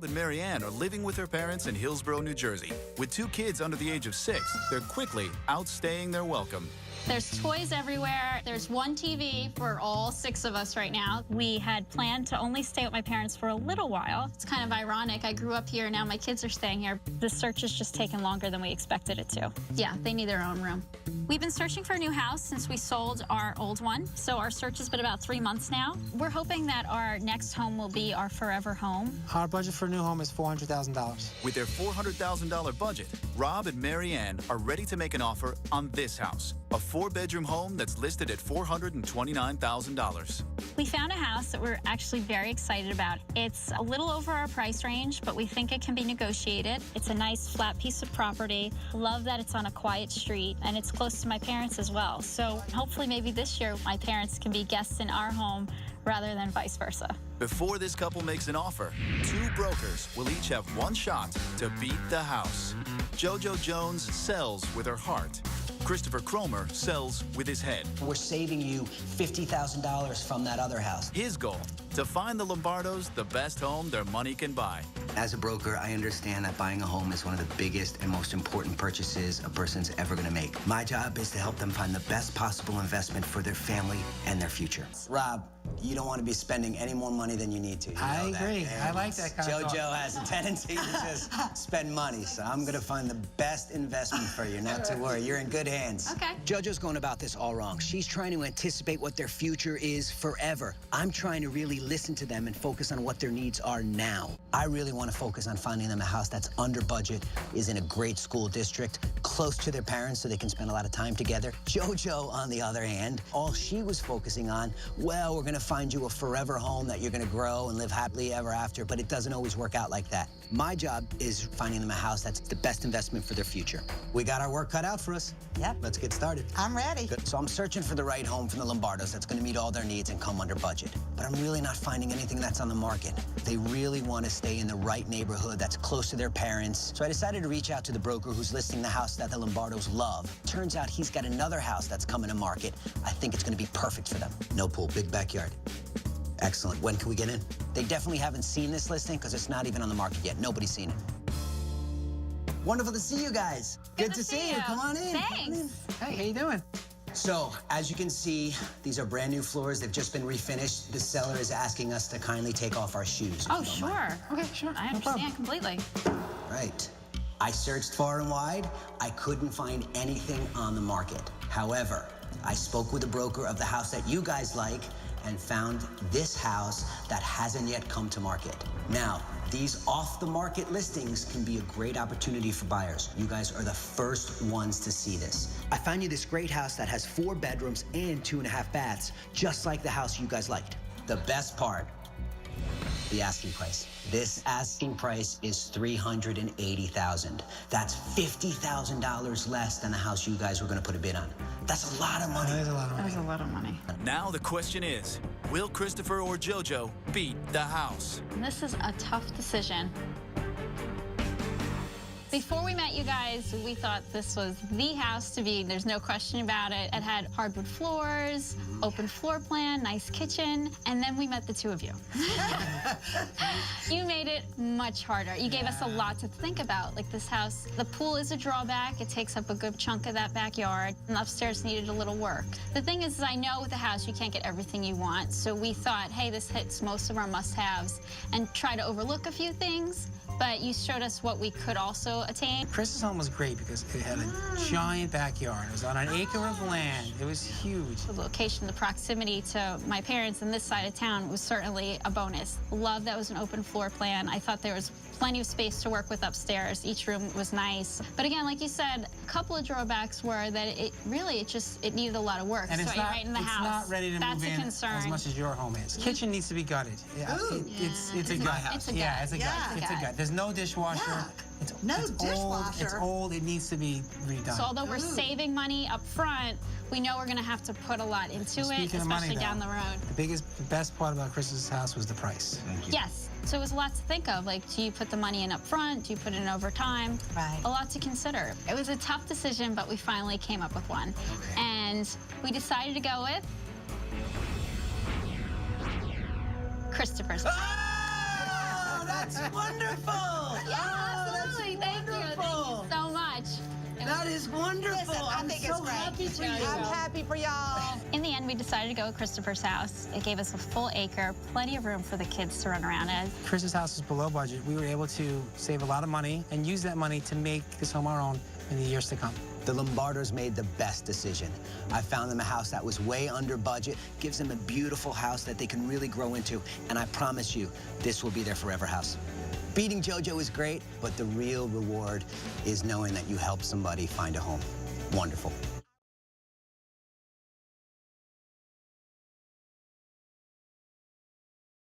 Rob and Marianne are living with their parents in Hillsborough, New Jersey. With 2 kids under the age of 6, they're quickly outstaying their welcome. There's toys everywhere. There's one TV for all 6 of us right now. We had planned to only stay with my parents for a little while. It's kind of ironic. I grew up here, now my kids are staying here. The search has just taken longer than we expected it to. Yeah, they need their own room. We've been searching for a new house since we sold our old one, so our search has been about 3 months now. We're hoping that our next home will be our forever home. Our budget for a new home is $400,000. With their $400,000 budget, Rob and Marianne are ready to make an offer on this house, a 4-bedroom home that's listed at $429,000. We found a house that we're actually very excited about. It's a little over our price range, but we think it can be negotiated. It's a nice flat piece of property. Love that it's on a quiet street, and it's close to my parents as well. So hopefully maybe this year my parents can be guests in our home rather than vice versa. Before this couple makes an offer, 2 brokers will each have 1 shot to beat the house. JoJo Jones sells with her heart. Christopher Kromer sells with his head. We're saving you $50,000 from that other house. His goal, to find the Lombardos the best home their money can buy. As a broker, I understand that buying a home is one of the biggest and most important purchases a person's ever going to make. My job is to help them find the best possible investment for their family and their future. Rob, you don't want to be spending any more money than you need to. I agree. I like that kind of talk. JoJo has a tendency to just spend money, so I'm going to find the best investment for you. Not to worry, you're in good hands. Okay. JoJo's going about this all wrong. She's trying to anticipate what their future is forever. I'm trying to really listen to them and focus on what their needs are now. I really want to focus on finding them a house that's under budget, is in a great school district, close to their parents so they can spend a lot of time together. JoJo, on the other hand, all she was focusing on, well, we're going to find you a forever home that you're going to grow and live happily ever after, but it doesn't always work out like that. My job is finding them a house that's the best investment for their future. We got our work cut out for us. Yep. Let's get started. I'm ready. Good. So I'm searching for the right home for the Lombardos that's going to meet all their needs and come under budget. But I'm really not finding anything that's on the market. They really want to stay in the right neighborhood that's close to their parents. So I decided to reach out to the broker who's listing the house that the Lombardos love. Turns out he's got another house that's coming to market. I think it's going to be perfect for them. No pool, big backyard. Excellent. When can we get in? They definitely haven't seen this listing because it's not even on the market yet. Nobody's seen it. Wonderful to see you guys. Good to see you. Come on in. Thanks. Come on in. Hey, how you doing? So, as you can see, these are brand new floors. They've just been refinished. The seller is asking us to kindly take off our shoes. Oh, sure. Okay, sure. I No problem. understand completely. Right. I searched far and wide. I couldn't find anything on the market. However, I spoke with the broker of the house that you guys like and found this house that hasn't yet come to market. Now, these off-the-market listings can be a great opportunity for buyers. You guys are the first ones to see this. I found you this great house that has 4 bedrooms and 2.5 baths, just like the house you guys liked. The best part, the asking price. This asking price is $380,000. That's $50,000 less than the house you guys were going to put a bid on. That's a lot of money. That is a lot of That money. was a lot of money. Now the question is, will Christopher or JoJo beat the house? This is a tough decision. Before we met you guys, we thought this was the house to be. There's no question about it. It had hardwood floors, open floor plan, nice kitchen, and then we met the 2 of you. You made it much harder. You gave us a lot to think about. Like this house, the pool is a drawback. It takes up a good chunk of that backyard, and upstairs needed a little work. The thing is I know with a house you can't get everything you want, so we thought, hey, this hits most of our must-haves, and try to overlook a few things. But you showed us what we could also attain. Chris's home was great because it had a giant backyard. It was on an acre of land. It was huge. The location, the proximity to my parents in this side of town was certainly a bonus. Love that was an open floor plan. I thought there was plenty of space to work with upstairs. Each room was nice. But again, like you said, a couple of drawbacks were that it needed a lot of work. And so it's right in the house. not ready to That's move a in concern. as much as your home is. Kitchen needs to be gutted. Yeah, it's a gut. It's a gut. Yeah, it's a gut. Yeah. It's a gut. There's no dishwasher. Yuck. It's No old. dishwasher. It's old. It needs to be redone. So although we're saving money up front, we know we're going to have to put a lot into it, Speaking of especially money, down though, the road. the best part about Chris's house was the price. Thank you. Yes. So it was a lot to think of. Like, do you put the money in up front? Do you put it in over time? Right. A lot to consider. It was a tough decision, but we finally came up with one. Okay. And we decided to go with Christopher's. Oh, that's That's wonderful. Yeah, absolutely. Thank you so much. That is wonderful. Listen, I think it's great. Happy for you. I'm happy for y'all. In the end, we decided to go with Christopher's house. It gave us a full acre, plenty of room for the kids to run around in. Chris's house was below budget. We were able to save a lot of money and use that money to make this home our own in the years to come. The Lombardos made the best decision. I found them a house that was way under budget, gives them a beautiful house that they can really grow into, and I promise you, this will be their forever house. Beating JoJo is great, but the real reward is knowing that you helped somebody find a home. Wonderful.